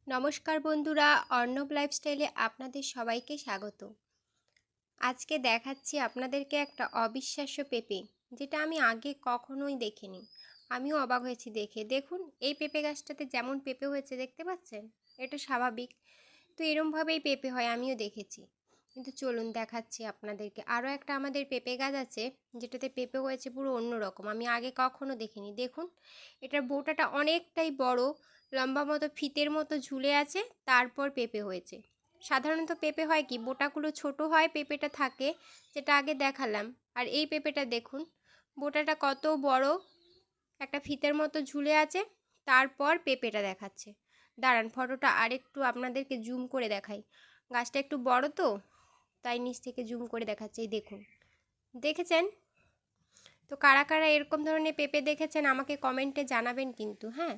নমস্কার বন্ধুরা, অর্ণব লাইফস্টাইলে আপনাদের সবাইকে স্বাগত। আজকে দেখাচ্ছি আপনাদেরকে একটা অবিশ্বাস্য পেঁপে, যেটা আমি আগে কখনোই দেখিনি। আমিও অবাক হয়েছি দেখে। দেখুন, এই পেঁপে গাছটাতে যেমন পেঁপে হয়েছে দেখতে পাচ্ছেন, এটা স্বাভাবিক। তো এরমভাবেই পেঁপে হয়, আমিও দেখেছি। কিন্তু চলুন দেখাচ্ছি আপনাদেরকে। আরও একটা আমাদের পেঁপে গাছ আছে, যেটাতে পেঁপে হয়েছে পুরো অন্যরকম, আমি আগে কখনো দেখিনি। দেখুন, এটার বোটাটা অনেকটাই বড়, লম্বা মতো ফিতের মতো ঝুলে আছে, তারপর পেঁপে হয়েছে। সাধারণত পেঁপে হয় কি, বোটাগুলো ছোট হয়, পেঁপেটা থাকে, যেটা আগে দেখালাম। আর এই পেঁপেটা দেখুন, বোটাটা কত বড়, একটা ফিতের মতো ঝুলে আছে, তারপর পেঁপেটা দেখাচ্ছে। দাঁড়ান, ফটোটা আরেকটু আপনাদেরকে জুম করে দেখাই। গাছটা একটু বড় তো, তাই নিচ থেকে জুম করে দেখাচ্ছে। এই দেখুন, দেখেছেন? তো কারা কারা এরকম ধরনের পেঁপে দেখেছেন আমাকে কমেন্টে জানাবেন কিন্তু, হ্যাঁ।